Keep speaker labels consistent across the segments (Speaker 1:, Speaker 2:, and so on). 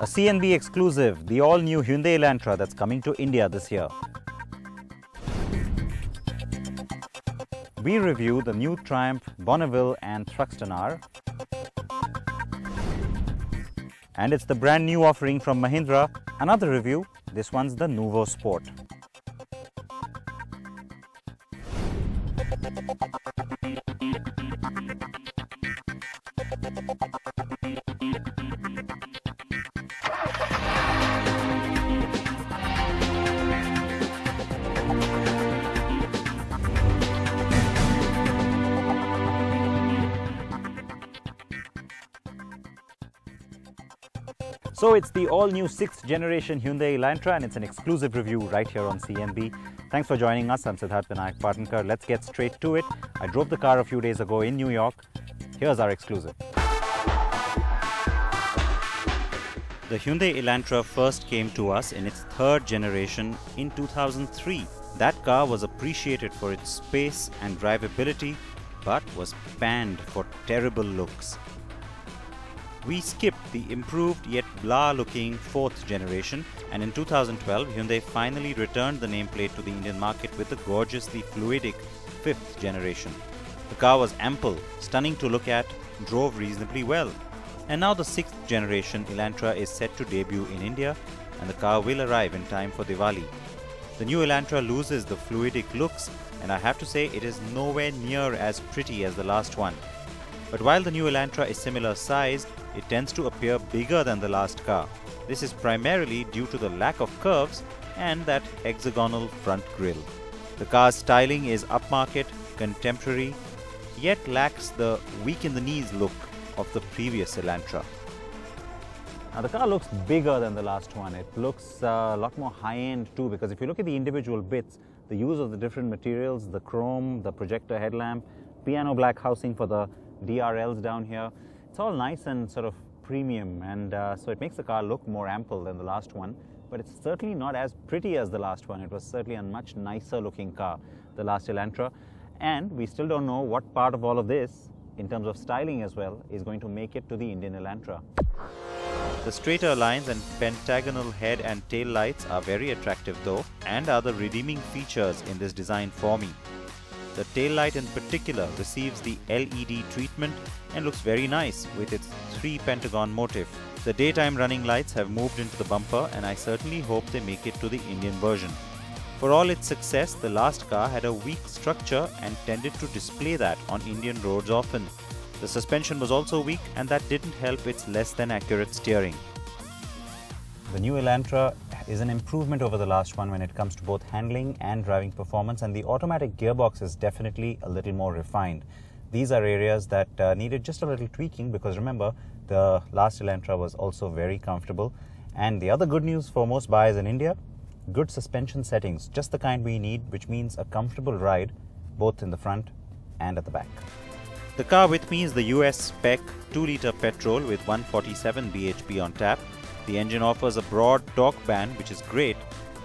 Speaker 1: A CNB exclusive, the all-new Hyundai Elantra that's coming to India this year. We review the new Triumph, Bonneville and Thruxton R. And it's the brand new offering from Mahindra. Another review, this one's the NuvoSport. So it's the all-new 6th generation Hyundai Elantra and it's an exclusive review right here on CNB. Thanks for joining us. I'm Siddharth Vinayak Patankar. Let's get straight to it. I drove the car a few days ago in New York. Here's our exclusive. The Hyundai Elantra first came to us in its 3rd generation in 2003. That car was appreciated for its space and drivability, but was panned for terrible looks. We skipped the improved yet blah-looking 4th generation, and in 2012 Hyundai finally returned the nameplate to the Indian market with the gorgeously fluidic 5th generation. The car was ample, stunning to look at, drove reasonably well. And now the 6th generation Elantra is set to debut in India, and the car will arrive in time for Diwali. The new Elantra loses the fluidic looks, and I have to say it is nowhere near as pretty as the last one. But while the new Elantra is similar sized, it tends to appear bigger than the last car. This is primarily due to the lack of curves and that hexagonal front grille. The car's styling is upmarket, contemporary, yet lacks the weak in the knees look of the previous Elantra. Now the car looks bigger than the last one. It looks a lot more high-end too, because if you look at the individual bits, the use of the different materials, the chrome, the projector headlamp, piano black housing for the DRLs down here, it's all nice and sort of premium, and so it makes the car look more ample than the last one, but it's certainly not as pretty as the last one. It was certainly a much nicer looking car, the last Elantra, and we still don't know what part of all of this, in terms of styling as well, is going to make it to the Indian Elantra. The straighter lines and pentagonal head and tail lights are very attractive though, and are the redeeming features in this design for me. The tail light in particular receives the LED treatment and looks very nice with its 3 pentagon motif. The daytime running lights have moved into the bumper, and I certainly hope they make it to the Indian version. For all its success, the last car had a weak structure and tended to display that on Indian roads often. The suspension was also weak, and that didn't help its less than accurate steering. The new Elantra is an improvement over the last one when it comes to both handling and driving performance, and the automatic gearbox is definitely a little more refined. These are areas that needed just a little tweaking, because remember, the last Elantra was also very comfortable. And the other good news for most buyers in India, good suspension settings, just the kind we need, which means a comfortable ride both in the front and at the back. The car with me is the US spec 2-litre petrol with 147 bhp on tap. The engine offers a broad torque band, which is great.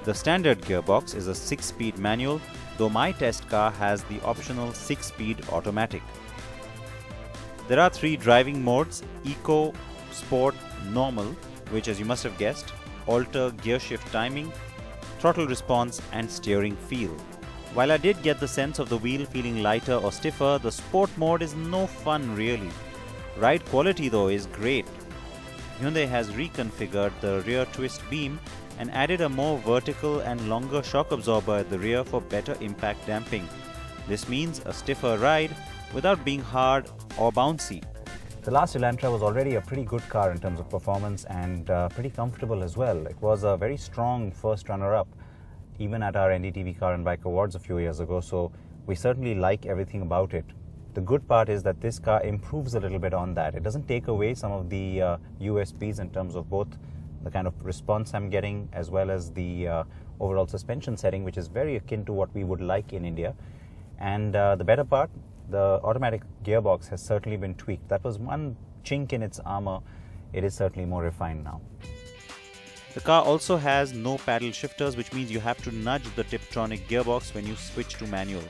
Speaker 1: The standard gearbox is a 6-speed manual, though my test car has the optional 6-speed automatic. There are 3 driving modes: Eco, Sport, Normal, which, as you must have guessed, alter gear shift timing, throttle response and steering feel. While I did get the sense of the wheel feeling lighter or stiffer, the Sport mode is no fun really. Ride quality though is great. Hyundai has reconfigured the rear twist beam and added a more vertical and longer shock absorber at the rear for better impact damping. This means a stiffer ride without being hard or bouncy. The last Elantra was already a pretty good car in terms of performance and pretty comfortable as well. It was a very strong first runner-up even at our NDTV Car and Bike Awards a few years ago, so we certainly like everything about it. The good part is that this car improves a little bit on that. It doesn't take away some of the USPs in terms of both the kind of response I'm getting as well as the overall suspension setting, which is very akin to what we would like in India. And the better part, the automatic gearbox has certainly been tweaked. That was one chink in its armor. It is certainly more refined now. The car also has no paddle shifters, which means you have to nudge the Tiptronic gearbox when you switch to manual.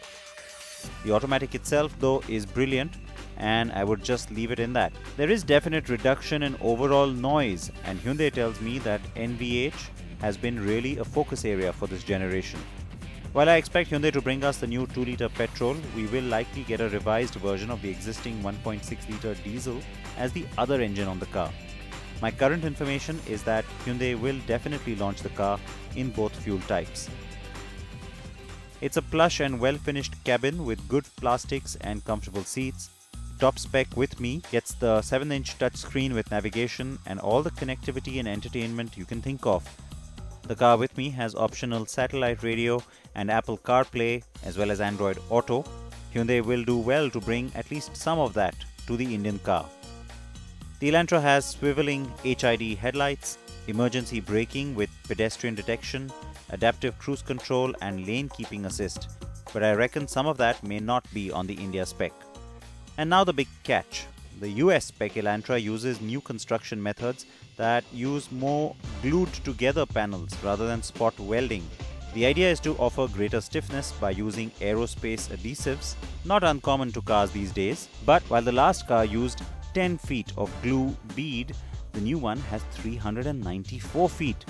Speaker 1: The automatic itself, though, is brilliant. and I would just leave it in that. There is definite reduction in overall noise, and Hyundai tells me that NVH has been really a focus area for this generation. While I expect Hyundai to bring us the new 2-litre petrol, we will likely get a revised version of the existing 1.6-litre diesel as the other engine on the car. My current information is that Hyundai will definitely launch the car in both fuel types. It's a plush and well-finished cabin with good plastics and comfortable seats. Top spec with me gets the 7-inch touchscreen with navigation and all the connectivity and entertainment you can think of. The car with me has optional satellite radio and Apple CarPlay as well as Android Auto. Hyundai will do well to bring at least some of that to the Indian car. The Elantra has swiveling HID headlights, emergency braking with pedestrian detection, adaptive cruise control and lane keeping assist, but I reckon some of that may not be on the India spec. And now the big catch. The US spec Elantra uses new construction methods that use more glued together panels rather than spot welding. The idea is to offer greater stiffness by using aerospace adhesives, not uncommon to cars these days, but while the last car used 10 feet of glue bead, the new one has 394 feet.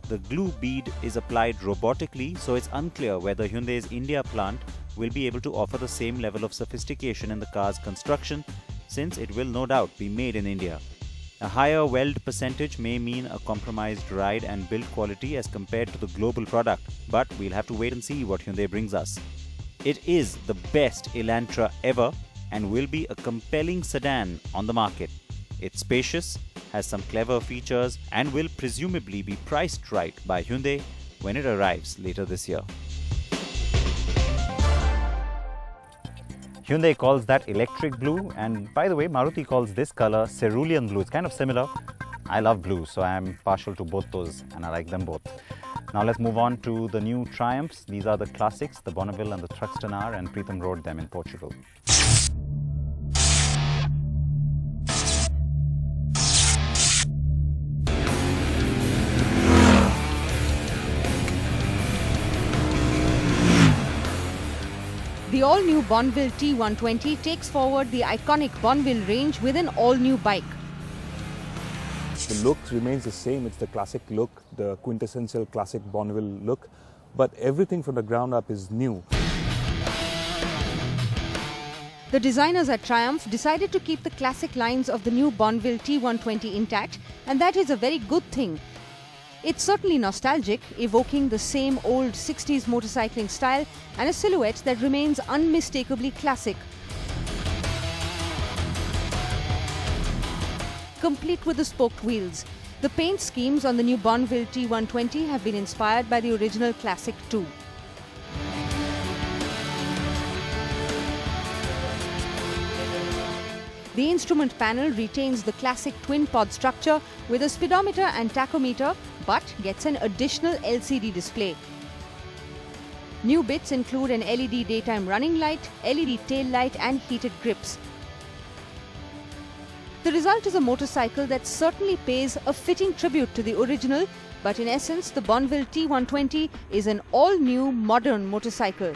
Speaker 1: The glue bead is applied robotically, so it's unclear whether Hyundai's India plant will be able to offer the same level of sophistication in the car's construction, since it will no doubt be made in India. A higher weld percentage may mean a compromised ride and build quality as compared to the global product, but we'll have to wait and see what Hyundai brings us. It is the best Elantra ever and will be a compelling sedan on the market. It's spacious, has some clever features and will presumably be priced right by Hyundai when it arrives later this year. Hyundai calls that electric blue, and by the way, Maruti calls this color cerulean blue. It's kind of similar. I love blue, so I'm partial to both those and I like them both. Now let's move on to the new Triumphs. These are the classics, the Bonneville and the Truxton R, and Preetham rode them in Portugal.
Speaker 2: The all-new Bonneville T120 takes forward the iconic Bonneville range with an all-new bike.
Speaker 3: The look remains the same. It's the classic look, the quintessential classic Bonneville look, but everything from the ground up is new.
Speaker 2: The designers at Triumph decided to keep the classic lines of the new Bonneville T120 intact, and that is a very good thing. It's certainly nostalgic, evoking the same old 60s motorcycling style and a silhouette that remains unmistakably classic. Complete with the spoked wheels, the paint schemes on the new Bonneville T120 have been inspired by the original Classic too. The instrument panel retains the classic twin-pod structure with a speedometer and tachometer, but gets an additional LCD display. New bits include an LED daytime running light, LED tail light and heated grips. The result is a motorcycle that certainly pays a fitting tribute to the original, but in essence the Bonneville T120 is an all-new modern motorcycle.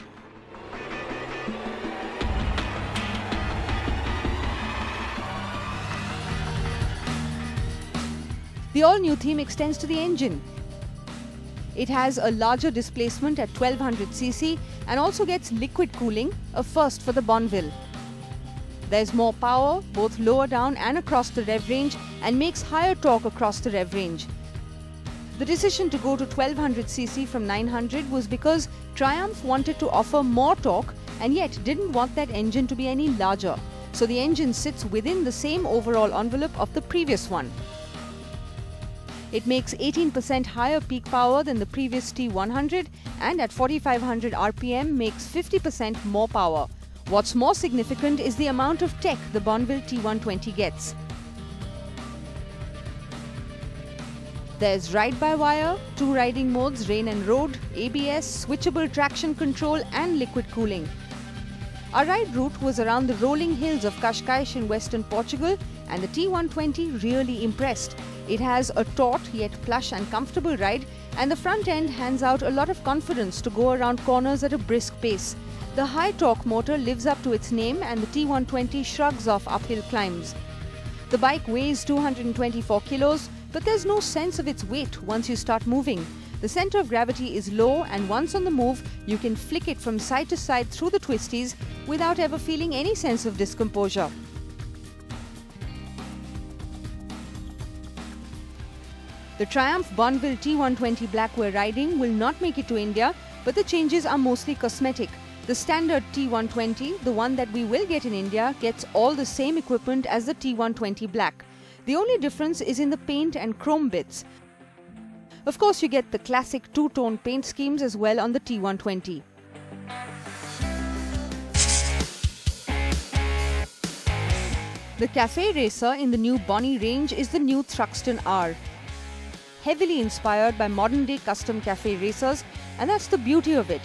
Speaker 2: The all-new theme extends to the engine. It has a larger displacement at 1200cc and also gets liquid cooling, a first for the Bonneville. There's more power, both lower down and across the rev range, and makes higher torque across the rev range. The decision to go to 1200cc from 900 was because Triumph wanted to offer more torque and yet didn't want that engine to be any larger. So the engine sits within the same overall envelope of the previous one. It makes 18% higher peak power than the previous T100 and at 4500 RPM makes 50% more power. What's more significant is the amount of tech the Bonneville T120 gets. There's ride-by-wire, 2 riding modes, rain and road, ABS, switchable traction control and liquid cooling. Our ride route was around the rolling hills of Cascais in western Portugal, and the T120 really impressed. It has a taut yet plush and comfortable ride, and the front end hands out a lot of confidence to go around corners at a brisk pace. The high torque motor lives up to its name and the T120 shrugs off uphill climbs. The bike weighs 224 kilos, but there's no sense of its weight once you start moving. The center of gravity is low, and once on the move, you can flick it from side to side through the twisties without ever feeling any sense of discomposure. The Triumph Bonneville T120 Black we're riding will not make it to India, but the changes are mostly cosmetic. The standard T120, the one that we will get in India, gets all the same equipment as the T120 Black. The only difference is in the paint and chrome bits. Of course, you get the classic two-tone paint schemes as well on the T120. The cafe racer in the new Bonnie range is the new Thruxton R. Heavily inspired by modern-day custom cafe racers, and that's the beauty of it.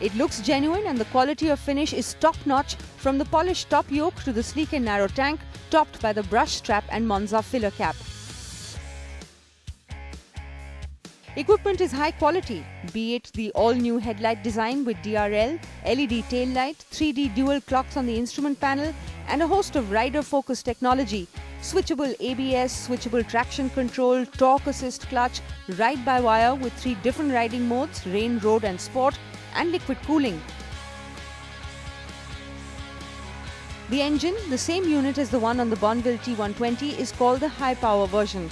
Speaker 2: It looks genuine and the quality of finish is top-notch, from the polished top yoke to the sleek and narrow tank, topped by the brush strap and Monza filler cap. Equipment is high quality, be it the all-new headlight design with DRL, LED tail light, 3D dual clocks on the instrument panel, and a host of rider-focused technology. Switchable ABS, switchable traction control, torque assist clutch, ride-by-wire with 3 different riding modes, rain, road and sport, and liquid cooling. The engine, the same unit as the one on the Bonneville T120, is called the high-power version.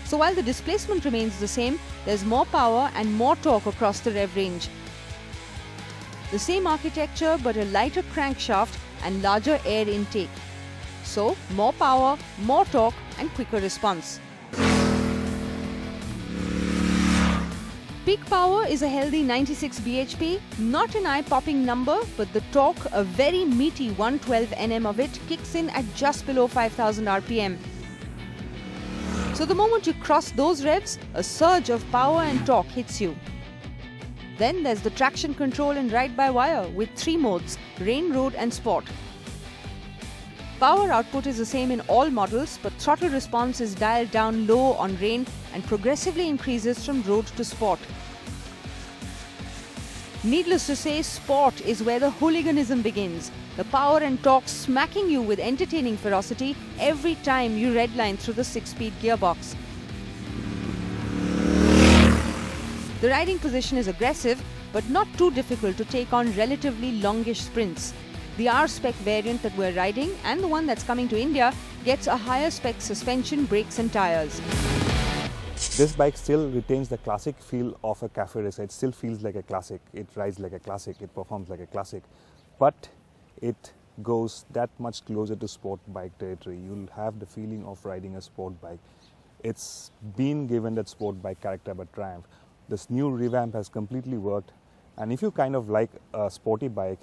Speaker 2: So while the displacement remains the same, there's more power and more torque across the rev range. The same architecture, but a lighter crankshaft and larger air intake. So, more power, more torque and quicker response. Peak power is a healthy 96 bhp, not an eye-popping number, but the torque, a very meaty 112 Nm of it, kicks in at just below 5000 rpm. So the moment you cross those revs, a surge of power and torque hits you. Then there's the traction control and ride-by-wire with 3 modes, rain, road and sport. Power output is the same in all models, but throttle response is dialed down low on rain and progressively increases from road to sport. Needless to say, sport is where the hooliganism begins. The power and torque smacking you with entertaining ferocity every time you redline through the 6-speed gearbox. The riding position is aggressive, but not too difficult to take on relatively longish sprints. The R-Spec variant that we're riding and the one that's coming to India gets a higher spec suspension, brakes and tyres.
Speaker 3: This bike still retains the classic feel of a cafe racer. It still feels like a classic. It rides like a classic. It performs like a classic. But it goes that much closer to sport bike territory. You'll have the feeling of riding a sport bike. It's been given that sport bike character by Triumph. This new revamp has completely worked. And if you kind of like a sporty bike,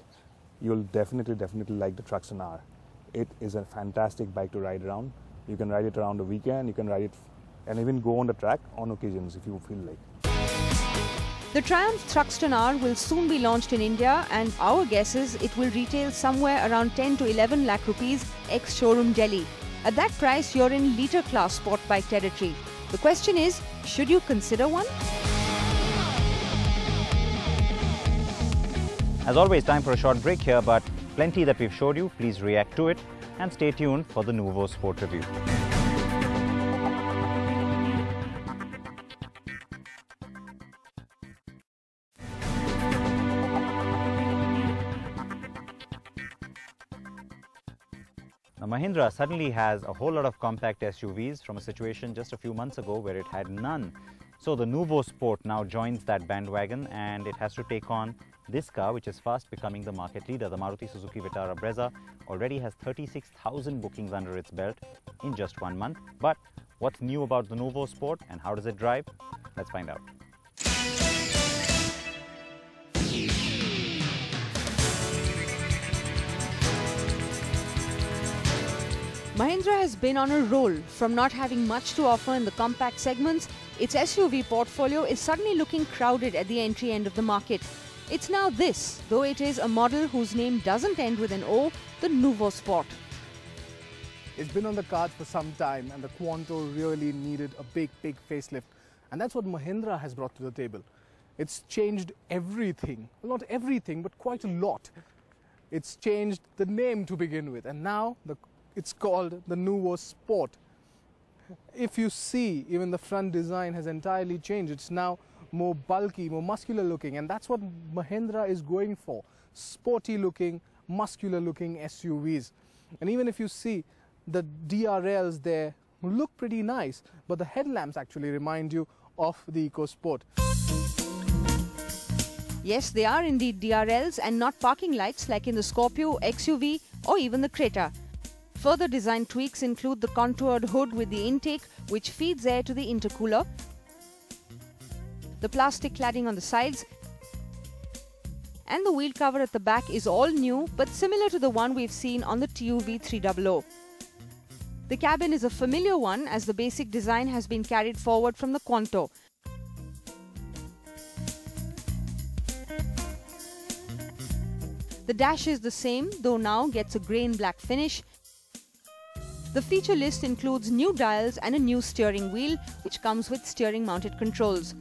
Speaker 3: you'll definitely like the Thruxton R. It is a fantastic bike to ride around. You can ride it around the weekend, you can ride it and even go on the track on occasions if you feel like.
Speaker 2: The Triumph Thruxton R will soon be launched in India, and our guess is it will retail somewhere around 10 to 11 lakh rupees ex-showroom Delhi. At that price, you're in litre class sport bike territory. The question is, should you consider one?
Speaker 1: As always, time for a short break here, but plenty that we've showed you. Please react to it and stay tuned for the NuvoSport review. Now, Mahindra suddenly has a whole lot of compact SUVs from a situation just a few months ago where it had none. So the NuvoSport now joins that bandwagon, and it has to take on this car, which is fast becoming the market leader. The Maruti Suzuki Vitara Brezza already has 36,000 bookings under its belt in just 1 month. But what's new about the NuvoSport and how does it drive? Let's find out.
Speaker 2: Mahindra has been on a roll. From not having much to offer in the compact segments, its SUV portfolio is suddenly looking crowded at the entry end of the market. It's now this, though it is a model whose name doesn't end with an O, the NuvoSport.
Speaker 4: It's been on the cards for some time, and the Quanto really needed a big facelift. And that's what Mahindra has brought to the table. It's changed everything. Well, not everything, but quite a lot. It's changed the name to begin with, and now it's called the NuvoSport. If you see, even the front design has entirely changed. It's now more bulky, more muscular looking, and that's what Mahindra is going for. Sporty looking, muscular looking SUVs. And even if you see the DRLs there look pretty nice, but the headlamps actually remind you of the EcoSport.
Speaker 2: Yes, they are indeed DRLs and not parking lights like in the Scorpio, XUV or even the Creta. Further design tweaks include the contoured hood with the intake, which feeds air to the intercooler, the plastic cladding on the sides, and the wheel cover at the back is all new but similar to the one we've seen on the TUV 300. The cabin is a familiar one as the basic design has been carried forward from the Quanto. The dash is the same, though now gets a grey and black finish. The feature list includes new dials and a new steering wheel, which comes with steering mounted controls.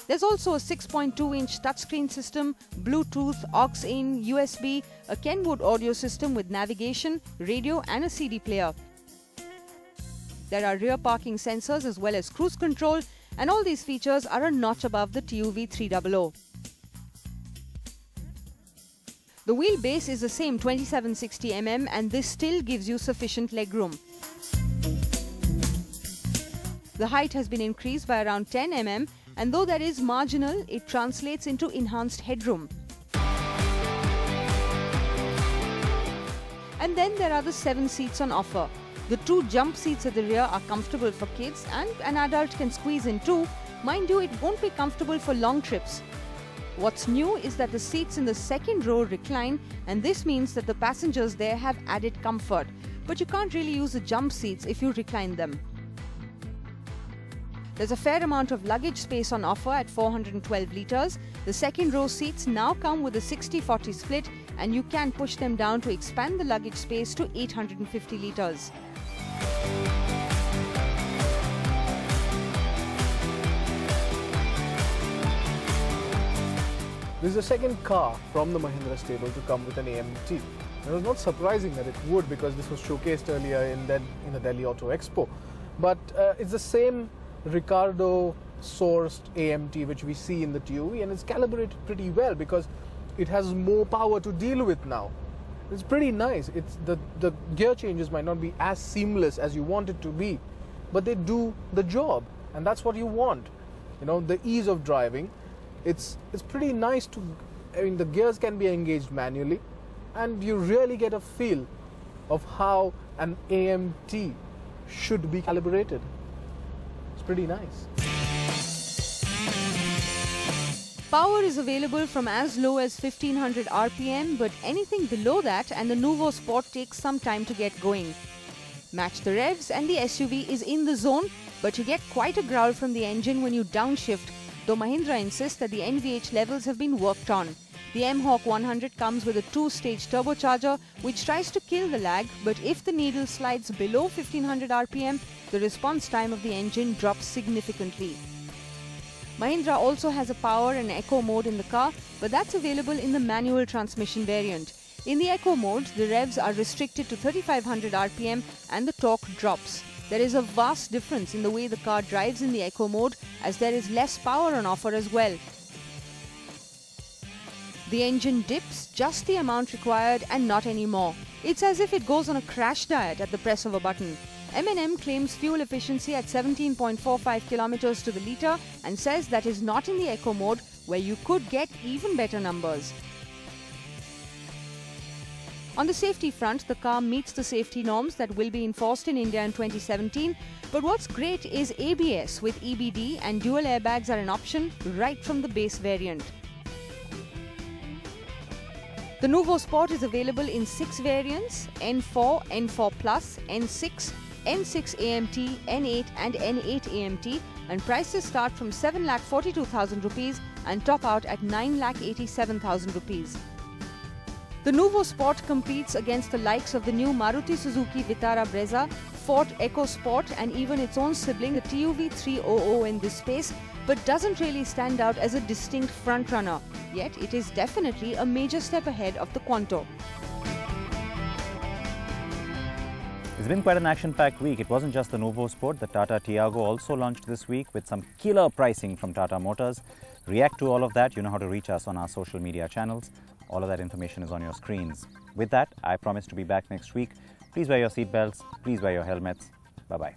Speaker 2: There's also a 6.2-inch touchscreen system, Bluetooth, aux-in, USB, a Kenwood audio system with navigation, radio and a CD player. There are rear parking sensors as well as cruise control, and all these features are a notch above the TUV 300. The wheelbase is the same 2760 mm and this still gives you sufficient legroom. The height has been increased by around 10 mm and though that is marginal, it translates into enhanced headroom. And then there are the 7 seats on offer. The 2 jump seats at the rear are comfortable for kids and an adult can squeeze in too. Mind you, it won't be comfortable for long trips. What's new is that the seats in the second row recline and this means that the passengers there have added comfort. But you can't really use the jump seats if you recline them. There's a fair amount of luggage space on offer at 412 litres. The second row seats now come with a 60-40 split and you can push them down to expand the luggage space to 850 litres.
Speaker 4: This is the second car from the Mahindra stable to come with an AMT. It was not surprising that it would because this was showcased earlier in the Delhi Auto Expo. But it's the same Ricardo sourced AMT which we see in the TUV and it's calibrated pretty well because it has more power to deal with now. It's pretty nice. It's the gear changes might not be as seamless as you want it to be, but they do the job and that's what you want. You know, the ease of driving. It's pretty nice to, I mean, the gears can be engaged manually and you really get a feel of how an AMT should be calibrated. It's pretty nice.
Speaker 2: Power is available from as low as 1500 RPM, but anything below that and the NuvoSport takes some time to get going. Match the revs and the SUV is in the zone, but you get quite a growl from the engine when you downshift, though Mahindra insists that the NVH levels have been worked on. The M-Hawk 100 comes with a 2-stage turbocharger which tries to kill the lag, but if the needle slides below 1500 RPM, the response time of the engine drops significantly. Mahindra also has a power and eco mode in the car, but that's available in the manual transmission variant. In the eco mode, the revs are restricted to 3500 RPM and the torque drops. There is a vast difference in the way the car drives in the eco mode as there is less power on offer as well. The engine dips just the amount required and not any more. It's as if it goes on a crash diet at the press of a button. M&M claims fuel efficiency at 17.45 kilometers to the litre and says that is not in the eco mode where you could get even better numbers. On the safety front, the car meets the safety norms that will be enforced in India in 2017. But what's great is ABS with EBD and dual airbags are an option right from the base variant. The NuvoSport is available in 6 variants: N4, N4 Plus, N6, N6 AMT, N8 and N8 AMT, and prices start from 7,42,000 rupees and top out at 9,87,000 rupees. The NuvoSport competes against the likes of the new Maruti Suzuki Vitara Brezza, Ford EcoSport and even its own sibling, the TUV 300 in this space, but doesn't really stand out as a distinct frontrunner. Yet it is definitely a major step ahead of the Quanto.
Speaker 1: It's been quite an action-packed week. It wasn't just the NuvoSport. The Tata Tiago also launched this week with some killer pricing from Tata Motors. React to all of that. You know how to reach us on our social media channels. All of that information is on your screens. With that, I promise to be back next week. Please wear your seatbelts. Please wear your helmets. Bye-bye.